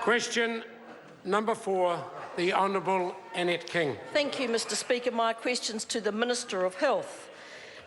Question number 4, the Honourable Annette King. Thank you, Mr Speaker. My question's to the Minister of Health.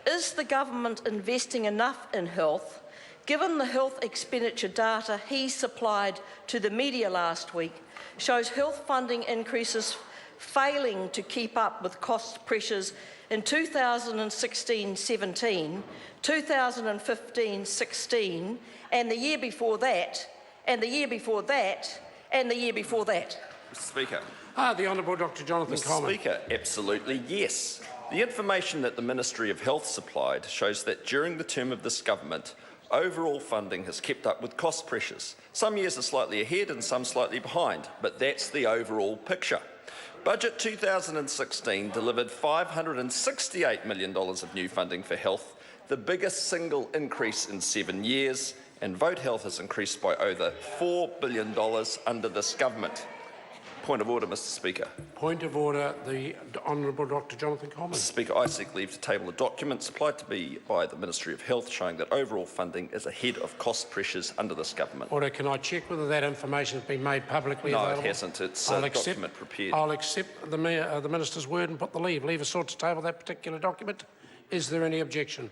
Is the government investing enough in health, given the health expenditure data he supplied to the media last week shows health funding increases failing to keep up with cost pressures in 2016-17, 2015-16, and the year before that, and the year before that, and the year before that? Mr Speaker. The Honourable Dr Jonathan Coleman. Mr Speaker, absolutely yes. The information that the Ministry of Health supplied shows that during the term of this government, overall funding has kept up with cost pressures. Some years are slightly ahead and some slightly behind, but that's the overall picture. Budget 2016 delivered $568 million of new funding for health, the biggest single increase in 7 years, and Vote Health has increased by over $4 billion under this government. Point of order, Mr Speaker. Point of order, the Honourable Dr Jonathan Coleman. Mr Speaker, I seek leave to table a document supplied to me by the Ministry of Health showing that overall funding is ahead of cost pressures under this government. Order. Can I check whether that information has been made publicly available? No, it hasn't. It's a document prepared. I'll accept the Minister's word and put the leave. Leave sought to table that particular document. Is there any objection?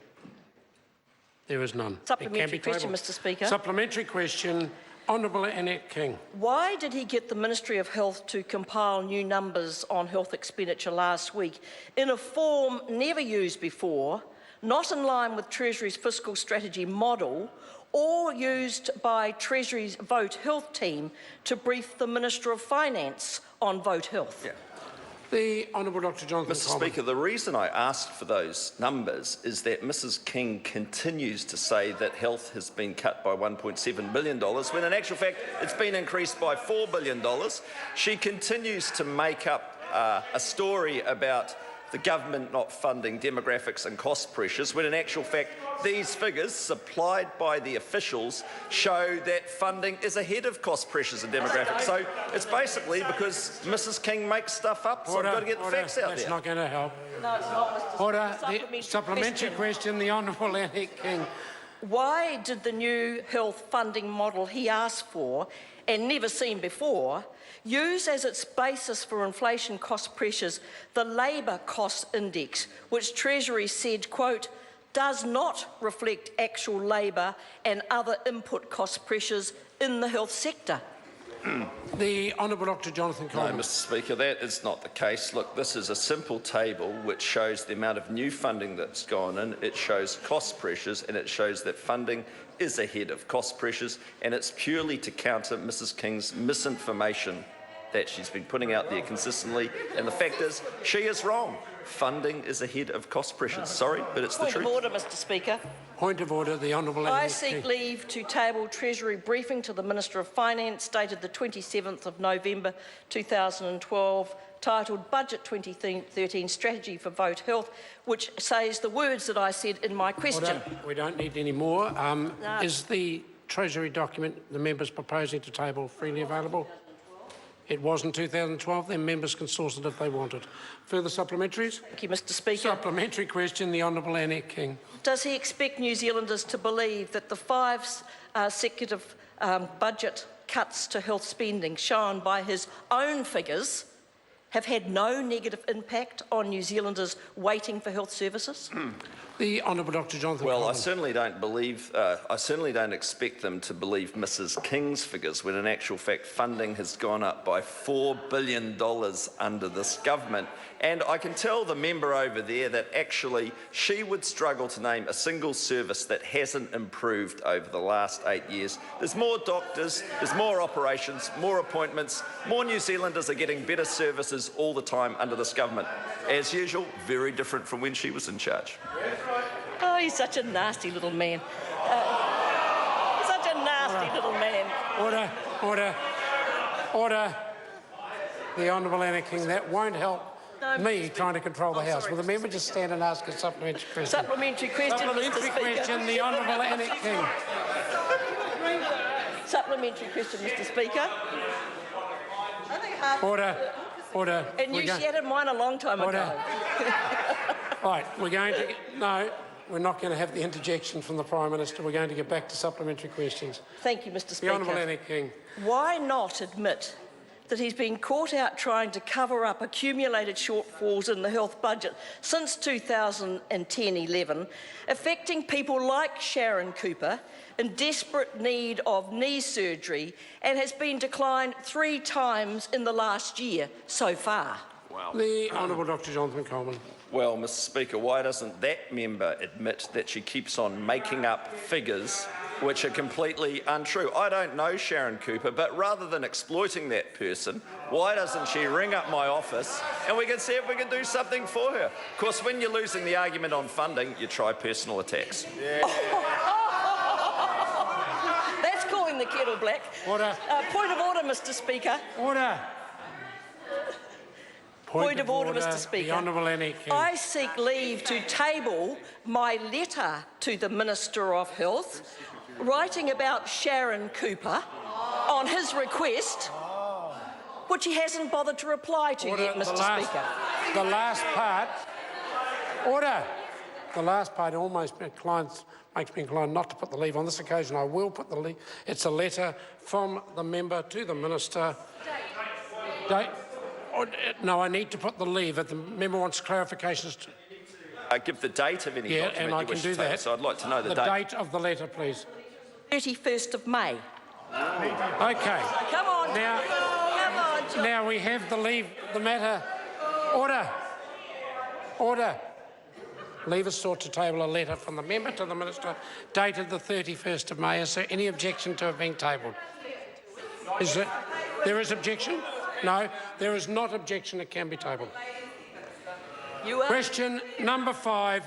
There is none. Supplementary question, Mr Speaker. Supplementary question. Honourable Annette King. Why did he get the Ministry of Health to compile new numbers on health expenditure last week in a form never used before, not in line with Treasury's fiscal strategy model, or used by Treasury's Vote Health team to brief the Minister of Finance on Vote Health? Yeah. The Honourable Dr Jonathan Mr Coleman. Speaker, the reason I asked for those numbers is that Mrs King continues to say that health has been cut by $1.7 billion, when in actual fact it's been increased by $4 billion. She continues to make up a story about the government not funding demographics and cost pressures, when in actual fact these figures supplied by the officials show that funding is ahead of cost pressures and demographics. So it's basically because Mrs King makes stuff up, so I've got to get the facts out there. That's not going to help. No, it's not, Mr. Order. Supplementary The supplementary question, the Honourable Annette King. Why did the new health funding model he asked for, and never seen before, use as its basis for inflation cost pressures the labour cost index, which Treasury said, quote, does not reflect actual labour and other input cost pressures in the health sector? The Honourable Dr Jonathan Coleman. No, Mr Speaker, that is not the case. Look, this is a simple table which shows the amount of new funding that's gone in. It shows cost pressures and it shows that funding is ahead of cost pressures, and it's purely to counter Mrs King's misinformation that she's been putting out there consistently. And the fact is, she is wrong. Funding is ahead of cost pressures. Sorry, but it's the truth. Point of order, Mr Speaker. Point of order, the Honourable Annette I seek leave to table Treasury briefing to the Minister of Finance dated the 27th of November 2012, titled Budget 2013 Strategy for Vote Health, which says the words that I said in my question. Order. We don't need any more. Is the Treasury document the members proposing to table freely available? It was in 2012, then members can source it if they wanted. Further supplementaries? Thank you, Mr Speaker. Supplementary question, the Honourable Annette King. Does he expect New Zealanders to believe that the 5 consecutive budget cuts to health spending shown by his own figures have had no negative impact on New Zealanders waiting for health services? The Honourable Dr Jonathan Well, Coleman. I certainly don't expect them to believe Mrs King's figures, when in actual fact funding has gone up by $4 billion under this government. And I can tell the member over there that actually she would struggle to name a single service that hasn't improved over the last 8 years. There's more doctors, there's more operations, more appointments, more New Zealanders are getting better services all the time under this government. As usual, very different from when she was in charge. Oh, he's such a nasty little man. Such a nasty little man. Order, order, order. The Honourable Annette King, that won't help me trying to control the House. Will the member just stand and ask a supplementary question? Supplementary question, Supplementary Mr. Speaker. question, the Honourable Annette King. Supplementary question, Mr. Speaker. Order, order. And you shattered mine a long time ago. Right, we're going to... No, we're not going to have the interjection from the Prime Minister. We're going to get back to supplementary questions. Thank you, Mr. The Speaker. Honourable Annette King. Why not admit that he's been caught out trying to cover up accumulated shortfalls in the health budget since 2010-11, affecting people like Sharon Cooper in desperate need of knee surgery, and has been declined 3 times in the last year so far? Wow. The Honourable Dr Jonathan Coleman. Well, Mr Speaker, why doesn't that member admit that she keeps on making up figures which are completely untrue? I don't know Sharon Cooper, but rather than exploiting that person, why doesn't she ring up my office and we can see if we can do something for her? Of course, when you're losing the argument on funding, you try personal attacks. Yeah. That's calling the kettle black. Order. Point of order, Mr. Speaker. Order. Point of order, Mr. Speaker. The Honourable Annette King. I seek leave to table my letter to the Minister of Health, writing about Sharon Cooper on his request, which he hasn't bothered to reply to Order. yet, Mr. Speaker. The last part. Order. The last part almost makes me inclined not to put the leave. On this occasion, I will put the leave. It's a letter from the member to the Minister. Date. No, I need to put the leave. If the member wants clarifications. Give the date of any document and I you can wish do to table, that. so I'd like to know the The date. date of the letter, please. 31st of May. Okay. Come on. Now, Come on, John. now we have the leave. The matter. Order. Order. Leave is sought to table a letter from the member to the Minister dated the 31st of May. Is there any objection to it being tabled? There is objection? No, there is not objection. It can be tabled. You are Question number 5.